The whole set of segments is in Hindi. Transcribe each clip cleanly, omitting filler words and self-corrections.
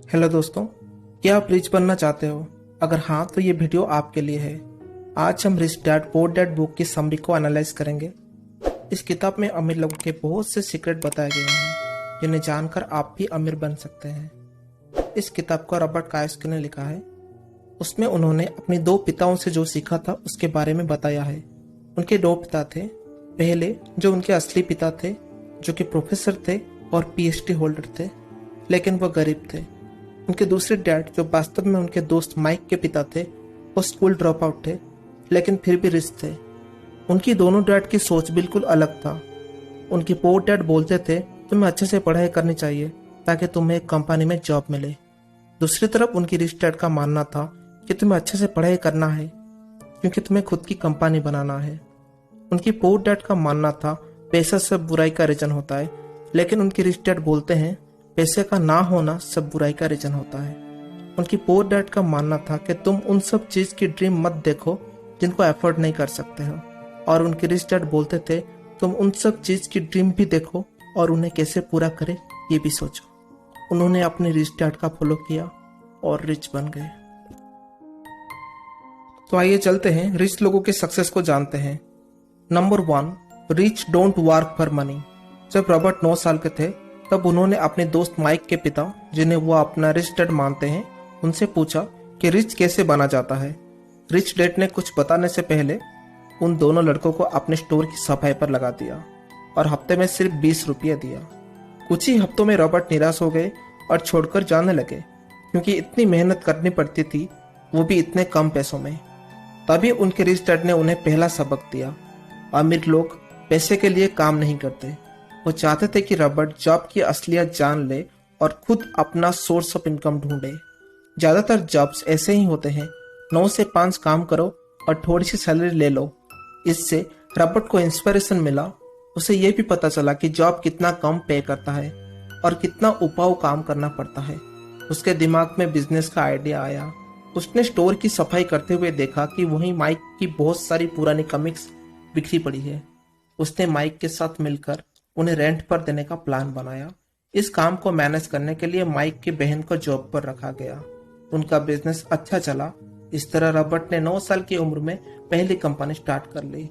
हेलो दोस्तों, क्या आप रिच बनना चाहते हो? अगर हाँ तो ये वीडियो आपके लिए है। आज हम rich dad poor dad book की समरी को एनालाइज करेंगे। इस किताब में अमीर लोगों के बहुत से सीक्रेट बताए गए हैं जिन्हें जानकर आप भी अमीर बन सकते हैं। इस किताब को रॉबर्ट कायोस्की ने लिखा है। उसमें उन्होंने अपने दो पिताओं से जो सीखा था उसके बारे में बताया है। उनके दो पिता थे। पहले जो उनके असली पिता थे, जो कि प्रोफेसर थे और पीएचडी होल्डर थे, लेकिन वह गरीब थे। उनके दूसरे डैड जो वास्तव में उनके दोस्त माइक के पिता थे, वो स्कूल ड्रॉप आउट थे, लेकिन फिर भी रिच थे। उनकी दोनों डैड की सोच बिल्कुल अलग था। उनके पोर डैड बोलते थे तुम्हें अच्छे से पढ़ाई करनी चाहिए ताकि तुम्हें एक कंपनी में जॉब मिले। दूसरी तरफ उनकी रिच डैड का मानना था कि तुम्हें अच्छे से पढ़ाई करना है क्योंकि तुम्हें खुद की कंपनी बनाना है। उनकी पोर डैड का मानना था पैसा सब बुराई का रीजन होता है, लेकिन उनकी रिच डैड बोलते हैं पैसे का ना होना सब बुराई का रीजन होता है। उनकी पोर डैड का मानना था कि तुम उन सब चीज की ड्रीम मत देखो जिनको अफोर्ड नहीं कर सकते हो, और उनके रिच डैड बोलते थे तुम उन सब चीज की ड्रीम भी देखो और उन्हें कैसे पूरा करे ये भी सोचो। उन्होंने अपने रिच डैड का फॉलो किया और रिच बन गए। तो आइए चलते हैं रिच लोगों के सक्सेस को जानते हैं। Number 1, rich don't work for money. जब रॉबर्ट 9 साल के थे तब उन्होंने अपने दोस्त माइक के पिता, जिन्हें वो अपना रिच डैड मानते हैं, उनसे पूछा कि रिच कैसे बना जाता है। रिच डैड ने कुछ बताने से पहले उन दोनों लड़कों को अपने स्टोर की सफाई पर लगा दिया और हफ्ते में सिर्फ 20 रुपये दिया। कुछ ही हफ्तों में रॉबर्ट निराश हो गए और छोड़कर जाने लगे क्योंकि इतनी मेहनत करनी पड़ती थी, वो भी इतने कम पैसों में। तभी उनके रिच डैड ने उन्हें पहला सबक दिया, अमीर लोग पैसे के लिए काम नहीं करते। वो चाहते थे कि रॉबर्ट जॉब की असलियत जान ले और खुद अपना सोर्स ऑफ इनकम ढूंढे। ज्यादातर जॉब्स ऐसे ही होते हैं, 9 से 5 काम करो और थोड़ी सी सैलरी ले लो। इससे रॉबर्ट को इंस्पिरेशन मिला। उसे यह भी पता चला कि जॉब कितना कम पे करता है और कितना उपाऊ काम करना पड़ता है। उसके दिमाग में बिजनेस का आइडिया आया। उसने स्टोर की सफाई करते हुए देखा कि वहीं माइक की बहुत सारी पुरानी कॉमिक्स बिखरी पड़ी है। उसने माइक के साथ मिलकर उन्हें रेंट पर देने का प्लान बनाया। इस काम को मैनेज करने के लिए माइक की बहन को जॉब पर रखा गया। उनका बिजनेस अच्छा चला। इस तरह रॉबर्ट ने 9 साल की उम्र में पहली कंपनी स्टार्ट कर ली।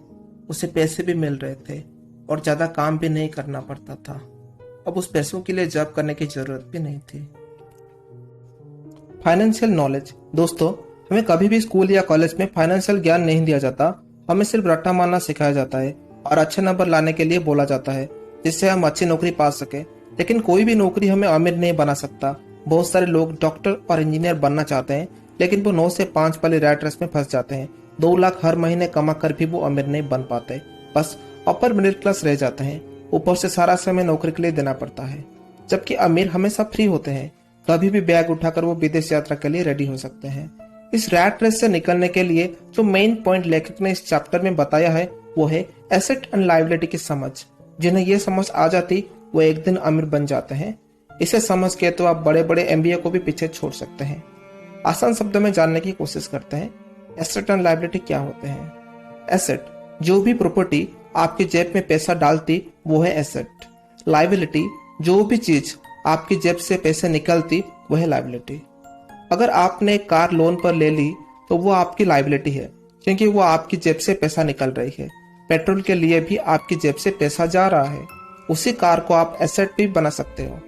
उसे पैसे भी मिल रहे थे और ज्यादा काम भी नहीं करना पड़ता था। अब उस पैसों के लिए जॉब करने की जरूरत भी नहीं थी। Financial knowledge. दोस्तों, हमें कभी भी स्कूल या कॉलेज में फाइनेंशियल ज्ञान नहीं दिया जाता। हमें सिर्फ रट्टा मारना सिखाया जाता है और अच्छे नंबर लाने के लिए बोला जाता है जिससे हम अच्छी नौकरी पा सके। लेकिन कोई भी नौकरी हमें अमीर नहीं बना सकता। बहुत सारे लोग डॉक्टर और इंजीनियर बनना चाहते हैं, लेकिन वो 9 से 5 वाली रैट रेस में फंस जाते हैं। 2 लाख हर महीने कमा कर भी वो अमीर नहीं बन पाते, बस अपर मिडिल क्लास रह जाते हैं। ऊपर से सारा समय नौकरी के लिए देना पड़ता है। जबकि अमीर हमेशा फ्री होते हैं, कभी भी बैग उठाकर वो विदेश यात्रा के लिए रेडी हो सकते हैं। इस रैट रेस से निकलने के लिए जो मेन पॉइंट लेखक ने इस चैप्टर में बताया है वो है एसेट एंड लायबिलिटी की समझ। जिन्हें ये समझ आ जाती वो एक दिन अमीर बन जाते हैं। इसे समझ के तो आप बड़े बड़े एमबीए को भी पीछे छोड़ सकते हैं। आसान शब्दों में जानने की कोशिश करते हैं, एसेट एंड लायबिलिटी क्या होते हैं। एसेट, जो भी प्रॉपर्टी आपकी जेब में पैसा डालती वो है एसेट। लायबिलिटी, जो भी चीज आपकी जेब से पैसे निकलती वो है लायबिलिटी। अगर आपने कार लोन पर ले ली तो वो आपकी लायबिलिटी है क्योंकि वो आपकी जेब से पैसा निकल रही है। पेट्रोल के लिए भी आपकी जेब से पैसा जा रहा है। उसी कार को आप एसेट भी बना सकते हो।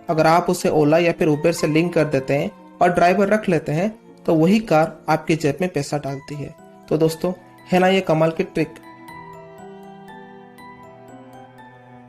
अगर आप उसे ओला या फिर उबर से लिंक कर देते हैं और ड्राइवर रख लेते हैं तो वही कार आपकी जेब में पैसा डालती है। तो दोस्तों, है ना ये कमाल की ट्रिक।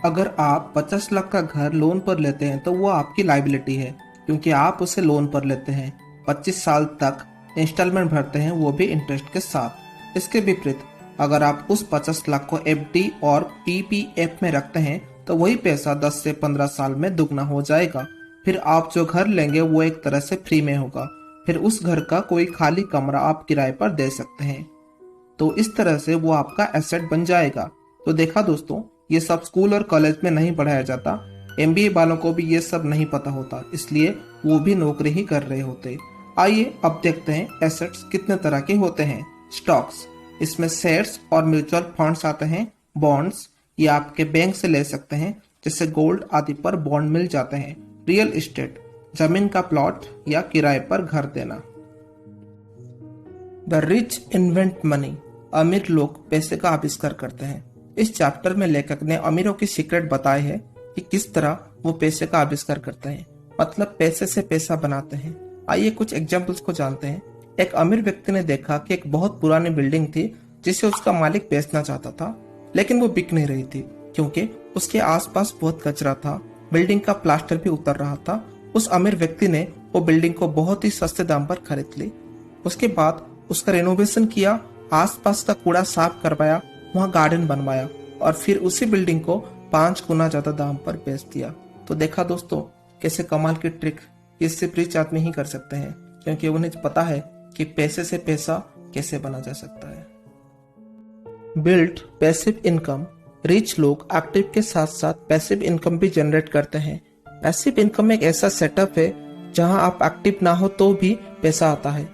अगर आप 50 लाख का घर लोन पर लेते हैं तो वो आपकी लायबिलिटी है क्योंकि आप उसे लोन पर लेते हैं। 25 साल तक इंस्टॉलमेंट भरते हैं, वो भी इंटरेस्ट के साथ। इसके विपरीत अगर आप उस 50 लाख को एफडी और पीपीएफ में रखते हैं तो वही पैसा 10 से 15 साल में दुगना हो जाएगा। फिर आप जो घर लेंगे वो एक तरह से फ्री में होगा। फिर उस घर का कोई खाली कमरा आप किराए पर दे सकते हैं। तो इस तरह से वो आपका एसेट बन जाएगा। तो देखा दोस्तों, ये सब स्कूल और कॉलेज में नहीं पढ़ाया जाता। एमबीए वालों को भी ये सब नहीं पता होता, इसलिए वो भी नौकरी ही कर रहे होते। आइए अब देखते हैं एसेट्स कितने तरह के होते हैं। स्टॉक्स, इसमें शेयर्स और म्यूचुअल फंड्स आते हैं। बॉन्ड्स, ये आपके बैंक से ले सकते हैं, जैसे गोल्ड आदि पर बॉन्ड मिल जाते हैं। रियल एस्टेट, जमीन का प्लॉट या किराए पर घर देना। द रिच इन्वेंट मनी, अमीर लोग पैसे का आविष्कार करते हैं। इस चैप्टर में लेखक ने अमीरों की सीक्रेट बताए है कि किस तरह वो पैसे का आविष्कार करते हैं, मतलब पैसे से पैसा बनाते हैं। आइए कुछ एग्जाम्पल्स को जानते हैं। एक अमीर व्यक्ति ने देखा कि एक बहुत पुरानी बिल्डिंग थी जिसे उसका मालिक बेचना चाहता था, लेकिन वो बिक नहीं रही थी क्योंकि उसके आसपास बहुत कचरा था। बिल्डिंग का प्लास्टर भी उतर रहा था। उस अमीर व्यक्ति ने वो बिल्डिंग को बहुत ही सस्ते दाम पर खरीद ली। उसके बाद उसका रेनोवेशन किया, आसपास का कूड़ा साफ करवाया, वहाँ गार्डन बनवाया और फिर उसी बिल्डिंग को 5 गुना ज्यादा दाम पर बेच दिया। तो देखा दोस्तों, कैसे कमाल की ट्रिक इस सिर्फ रिच आदमी ही कर सकते हैं, क्योंकि उन्हें पता है कि पैसे से पैसा कैसे बना जा सकता है। बिल्ड पैसिव इनकम, रिच लोग एक्टिव के साथ साथ पैसिव इनकम भी जनरेट करते हैं। पैसिव इनकम एक ऐसा सेटअप है जहां आप एक्टिव ना हो तो भी पैसा आता है।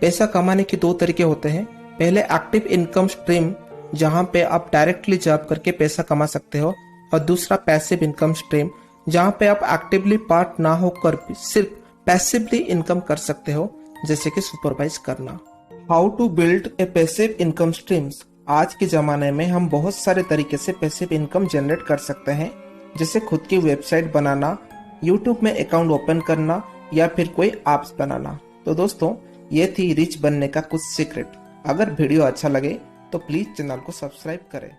पैसा कमाने के 2 तरीके होते हैं। पहले एक्टिव इनकम स्ट्रीम, जहां पे आप डायरेक्टली जॉब करके पैसा कमा सकते हो, और दूसरा पैसिव इनकम स्ट्रीम, जहां पे आप एक्टिवली पार्ट ना होकर भी सिर्फ पैसिवली इनकम कर सकते हो, जैसे कि सुपरवाइज करना। How to build a passive income streams. आज के जमाने में हम बहुत सारे तरीके से पैसिव इनकम जनरेट कर सकते हैं, जैसे खुद की वेबसाइट बनाना, यूट्यूब में अकाउंट ओपन करना या फिर कोई एप्स बनाना। तो दोस्तों, ये थी रिच बनने का कुछ सीक्रेट। अगर वीडियो अच्छा लगे तो प्लीज चैनल को सब्सक्राइब करें।